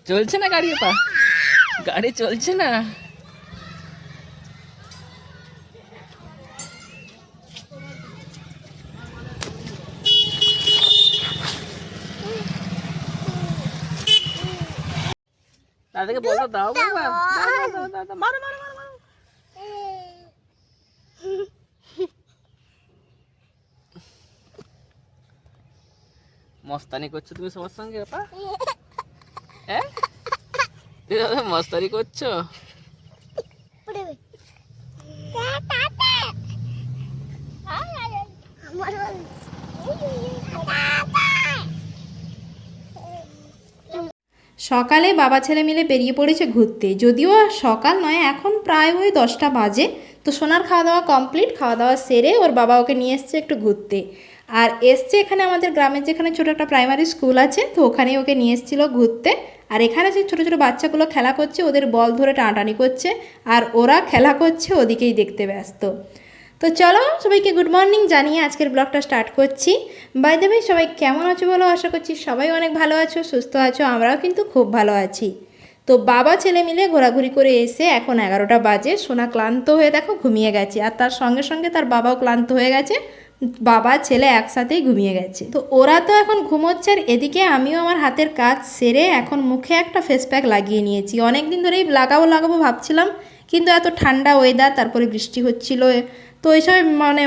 চলছে না গাড়ি, পা গাড়ি চলছে না। দাদাকে বলতো দাও বাবা, মারো মারো মারো মারো। মস্তানি করছো তুমি সবার সঙ্গে আপা? হ্যাঁ, মস্তানি করছো? সকালে বাবা ছেলে মিলে বেরিয়ে পড়েছে ঘুরতে, যদিও সকাল নয়, এখন প্রায় ওই 10টা বাজে। তো সোনার খাওয়া দাওয়া কমপ্লিট, খাওয়া দাওয়া সেরে ওর বাবা ওকে নিয়ে এসছে একটু ঘুরতে। আর এসছে এখানে আমাদের গ্রামের যেখানে ছোটো একটা প্রাইমারি স্কুল আছে, তো ওখানে ওকে নিয়ে এসেছিলো ঘুরতে। আর এখানে যে ছোটো ছোটো বাচ্চাগুলো খেলা করছে, ওদের বল ধরে টানাটানি করছে, আর ওরা খেলা করছে ওদিকেই দেখতে ব্যস্ত। তো চলো সবাইকে গুড মর্নিং জানিয়ে আজকের ব্লগটা স্টার্ট করছি। বাই দ্য ওয়ে, সবাই কেমন আছো বলো? আশা করছি সবাই অনেক ভালো আছো, সুস্থ আছো, আমরাও কিন্তু খুব ভালো আছি। তো বাবা ছেলে মিলে ঘোরাঘুরি করে এসে এখন 11টা বাজে। সোনা ক্লান্ত হয়ে দেখো ঘুমিয়ে গেছে, আর তার সঙ্গে সঙ্গে তার বাবাও ক্লান্ত হয়ে গেছে। বাবা ছেলে একসাথেই ঘুমিয়ে গেছে। তো ওরা তো এখন ঘুমোচ্ছে, আর এদিকে আমিও আমার হাতের কাজ সেরে এখন মুখে একটা ফেস প্যাক লাগিয়ে নিয়েছি। অনেক দিন ধরেই লাগাবো ভাবছিলাম, কিন্তু এত ঠান্ডা ওয়েদার, তারপরে বৃষ্টি হচ্ছিল, তো এইসব মানে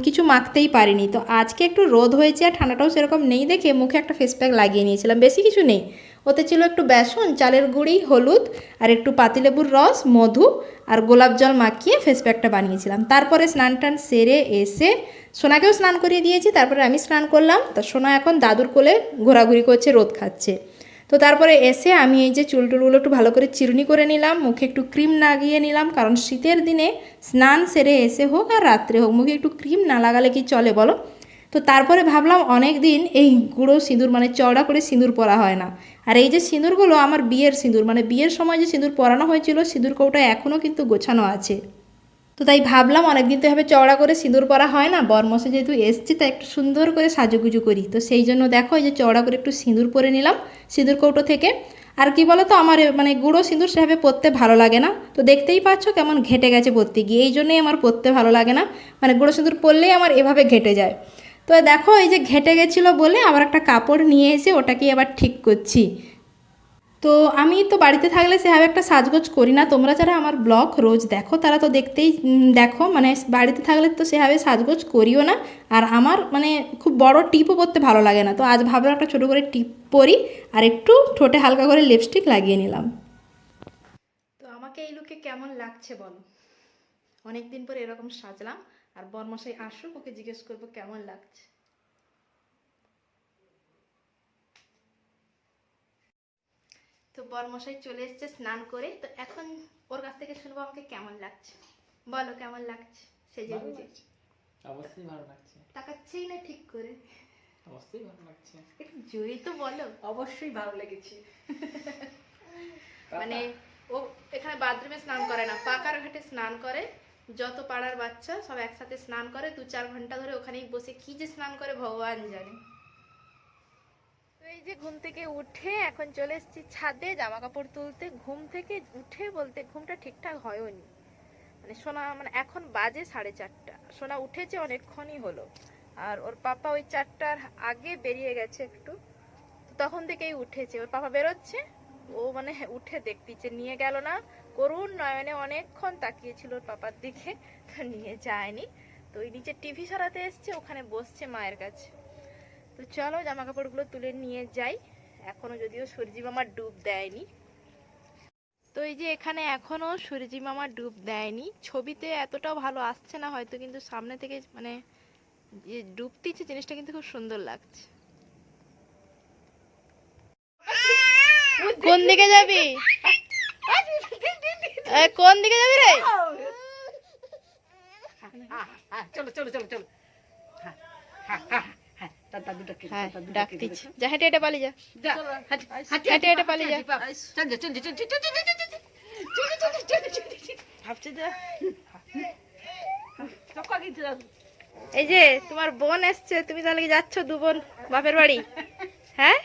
কিছু মাখতেই পারিনি। তো আজকে একটু রোদ হয়েছে আর ঠান্ডাটাও সেরকম নেই দেখে মুখে একটা ফেস প্যাক লাগিয়ে নিয়েছিলাম। বেশি কিছু নেই, ওতে ছিল একটু বেসন, চালের গুঁড়ি, হলুদ আর একটু পাতিলেবুর রস, মধু আর গোলাপ জল মাখিয়ে ফেস প্যাকটা বানিয়েছিলাম। তারপরে স্নান টান সেরে এসে সোনাকেও স্নান করিয়ে দিয়েছি, তারপরে আমি স্নান করলাম। তা সোনা এখন দাদুর কোলে ঘোরাঘুরি করছে, রোদ খাচ্ছে। তো তারপরে এসে আমি এই যে চুলটুলগুলো একটু ভালো করে চিরুনি করে নিলাম, মুখে একটু ক্রিম লাগিয়ে নিলাম, কারণ শীতের দিনে স্নান সেরে এসে হোক আর রাত্রে হোক মুখে একটু ক্রিম না লাগালে কি চলে বলো? তো তারপরে ভাবলাম অনেক দিন এই গুঁড়ো সিঁদুর মানে চওড়া করে সিঁদুর পরা হয় না। আর এই যে সিঁদুরগুলো আমার বিয়ের সিঁদুর, মানে বিয়ের সময় যে সিঁদুর পরানো হয়েছিল, সিঁদুর কৌটা এখনও কিন্তু গোছানো আছে। তো তাই ভাবলাম অনেকদিন তো এভাবে চওড়া করে সিঁদুর পরা হয় না, বরমশাই যেহেতু এসছে তাই একটু সুন্দর করে সাজুগুজু করি। তো সেই জন্য দেখো এই যে চওড়া করে একটু সিঁদুর পরে নিলাম সিঁদুর কৌটো থেকে। আর কি বলো তো, আমার মানে গুঁড়ো সিঁদুর সেভাবে পরতে ভালো লাগে না, তো দেখতেই পাচ্ছ কেমন ঘেটে গেছে পরতে গিয়ে, এই জন্যই আমার পরতে ভালো লাগে না। মানে গুঁড়ো সিঁদুর পরলেই আমার এভাবে ঘেটে যায়। তো দেখো এই যে ঘেটে গেছিলো বলে আবার একটা কাপড় নিয়ে এসে ওটাকে আবার ঠিক করছি। তো আমি তো বাড়িতে থাকলে সেভাবে একটা সাজগোজ করি না, তোমরা যারা আমার ব্লগ রোজ দেখো তারা তো দেখতেই দেখো, মানে বাড়িতে থাকলে তো সেভাবে সাজগোজ করিও না। আর আমার মানে খুব বড় টিপও পরতে ভালো লাগে না, তো আজ ভাবলাম একটা ছোটো করে টিপ পরি আর একটু ঠোঁটে হালকা করে লিপস্টিক লাগিয়ে নিলাম। তো আমাকে এই লুকে কেমন লাগছে বলো? অনেক দিন পরে এরকম সাজলাম, আর বরমশাই আসুক ওকে জিজ্ঞেস করবো কেমন লাগছে। তো বরমশাই চলে এসছে স্নান করে, তো এখন ওর কাছ থেকে শুনবো আমাকে কেমন লাগছে। বলো কেমন লাগছে সেজে গুজে? অবশ্যই ভালো লাগছে। তাকাচ্ছেই না ঠিক করে। অবশ্যই ভালো লাগছে। একটু জোরেই তো বলো। অবশ্যই ভালো লেগেছে। মানে ও এখানে বাথরুমে স্নান করে না, পাকার ঘাটে স্নান করে। যত পাড়ার বাচ্চা সব একসাথে স্নান করে, 2-4 ঘন্টা ধরে ওখানেই বসে কি যে স্নান করে ভগবান জানে। তো এই যে ঘুম থেকে উঠে এখন চলে এসেছি ছাদে জামা কাপড় তুলতে। ঘুম থেকে উঠে বলতে ঘুমটা ঠিকঠাক হয়নি, মানে সোনা মানে এখন বাজে 4:30, সোনা উঠেছে অনেকক্ষণই হলো। আর ওর পাপা ওই 4টার আগে বেরিয়ে গেছে একটু, তো তখন থেকেই উঠেছে। ওর পাপা বেরোচ্ছে, ও মানে উঠে দেখতেছে, নিয়ে গেল না। করুণ নয়নে অনেকক্ষণ তাকিয়েছিল ওর পাপার দিকে, তো নিয়ে যায়নি। তো ওই নিচে টিভি সরাতে এসছে, ওখানে বসছে মায়ের কাছে। তো চলো জামা কাপড়গুলো তুলে নিয়ে যাই, এখনো যদিও সূর্যি মামা ডুব দেয়নি। তো এই যে এখানে এখনো সূর্যি মামা ডুব দেয়নি, ছবিতে এতটাও ভালো আসছে না হয়তো, কিন্তু সামনে থেকে মানে যে ডুব দিচ্ছে জিনিসটা কিন্তু খুব সুন্দর লাগছে। কোন দিকে যাবি? কোন দিকে যাবি রে? চলো চলো চলো চলো। ডাক দিচ্ছি, যা হেঁটে হেঁটে পালিয়ে যা, হেঁটে হেঁটে পালিয়ে যা। ভাবছি যে এই যে তোমার বোন এসছে, তুমি তাহলে কি যাচ্ছ 2 বোন বাপের বাড়ি? হ্যাঁ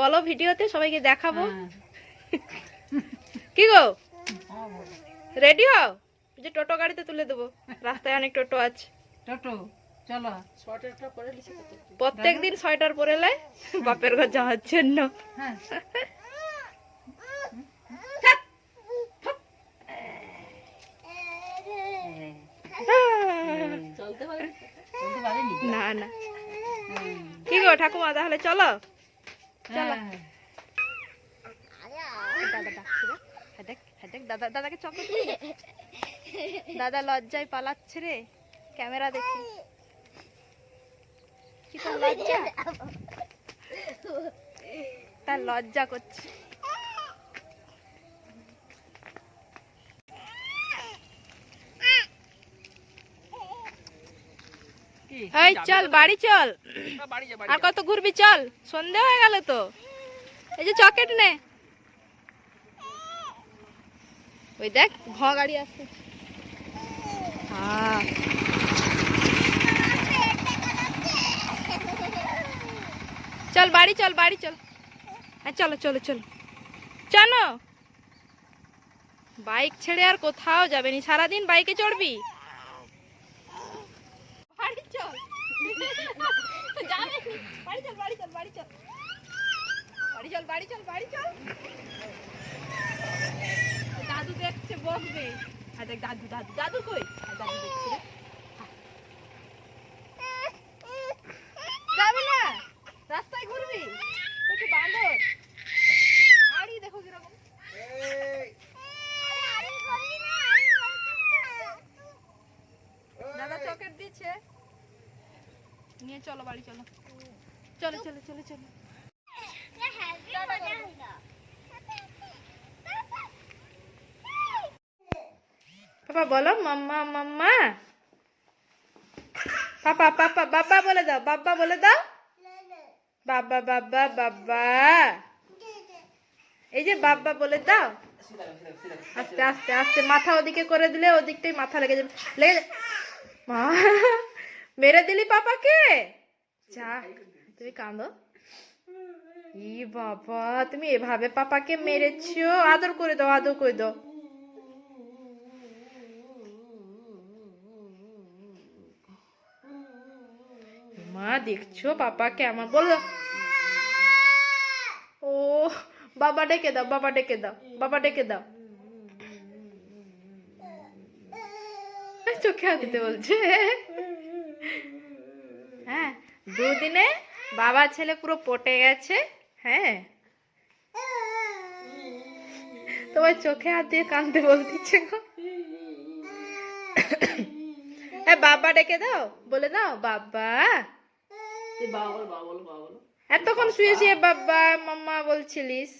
বলো ভিডিওতে সবাইকে দেখাবো। কি গো রেডি হও, যে টোটো গাড়িতে তুলে দেবো, রাস্তায় অনেক টোটো আছে। টোটো চলো। প্রত্যেকদিন সোয়েটার পরে লাই বাপের ঘর যাওয়ার জন্য। হ্যাঁ চলতে পারি? বলতে পারিনি। না না, কি গো ঠাকুমা তাহলে চলো। চলো হ্যাঁ, দাদা ডাকছে রে। হাদেক হাদেক দাদা, দাদাকে চকলেট দিবি? দাদা লজ্জায় পালাচ্ছে রে, ক্যামেরা দেখি। কি তোর লজ্জা? তার লজ্জা করছে। কি? এই চল বাড়ি চল, বাড়ি যা, বাড়ি আর যা। কত ঘুরবি, চল সন্ধে হয়ে গেল তো। এই যে চকেট নে, ওই দেখ ভ গাড়ি আসছে। হ্যাঁ চল বাড়ি চল, বাড়ি চল। হ্যাঁ চলো চলো চলো চলো। বাইক ছেড়ে আর কোথাও যাবে নি, সারাদিন বাইকে চড়বি। বাড়ি চল, যাবে নি। বাড়ি চল বাড়ি চল বাড়ি চল, বাড়ি চল বাড়ি চল বাড়ি চল। দাদু দেখছে বকবে। আর দেখ দাদু, দাদু দাদু কই? আর দাদু দেখছে রে। যাবি না, রাস্তায় ঘুরবি একটু বাঁদর। আড়ি দেখো কিরকম। দাদা চকেট দিচ্ছে, নিয়ে চলো বাড়ি চলো। চলো চলো চলো চলো। পাপা বলো মাম্মা মাম্মা। পাপা পাপা বাবা বলে দাও, বাবা বলে দাও। বাবা বাবা বাবা, এই যে বাবা বলে দাও। আস্তে আস্তে আস্তে, মাথা ওদিকে করে দিলে ওদিকটাই মাথা লেগে যাবে, লেগে যাবে। মা মেরে দিলি পাপাকে, যা তুমি কাঁদো। ই বাবা, তুমি এভাবে পাপাকে মেরেছো, আদর করে দাও, আদর করে দাও। মা দেখছো পাপাকে আমার, বলো। ও বাবা ডেকে দাও, বাবা ডেকে দাও, বাবা ডেকে দাও। চোখে হাত দিতে বলছে। হ্যাঁ দুদিনে বাবা ছেলে পুরো পটে গেছে। হ্যাঁ তোমার চোখে হাত দিয়ে কাঁদতে বলতেছে গো। বাবা ডেকে দাও, বলে দাও বাবা। এই বাবা বলো, বাবা বলো, বাবা বলো। এতক্ষণ শুয়ে শুয়ে বাবা মাম্মা বলছিলিস।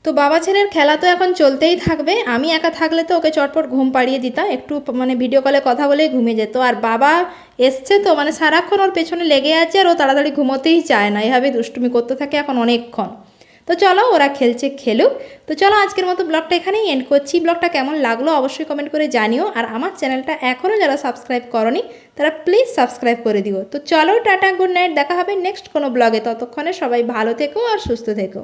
তো বাবা ছেলের খেলা তো এখন চলতেই থাকবে। আমি একা থাকলে তো ওকে চটপট ঘুম পাড়িয়ে দিতাম, একটু মানে ভিডিও কলে কথা বলেই ঘুমিয়ে যেত। আর বাবা এসছে তো মানে সারাক্ষণ ওর পেছনে লেগে আছে, আর ও তাড়াতাড়ি ঘুমোতেই চায় না, এভাবে দুষ্টুমি করতে থাকে এখন অনেকক্ষণ। তো চলো ওরা খেলছে খেলুক। তো চলো আজকের মতো ব্লগটা এখানেই এন্ড করছি। ব্লগটা কেমন লাগলো অবশ্যই কমেন্ট করে জানিও। আর আমার চ্যানেলটা এখনও যারা সাবস্ক্রাইব করনি তারা প্লিজ সাবস্ক্রাইব করে দিও। তো চলো টাটা, গুড নাইট, দেখা হবে নেক্সট কোনো ব্লগে। ততক্ষণে সবাই ভালো থেকো আর সুস্থ থেকো।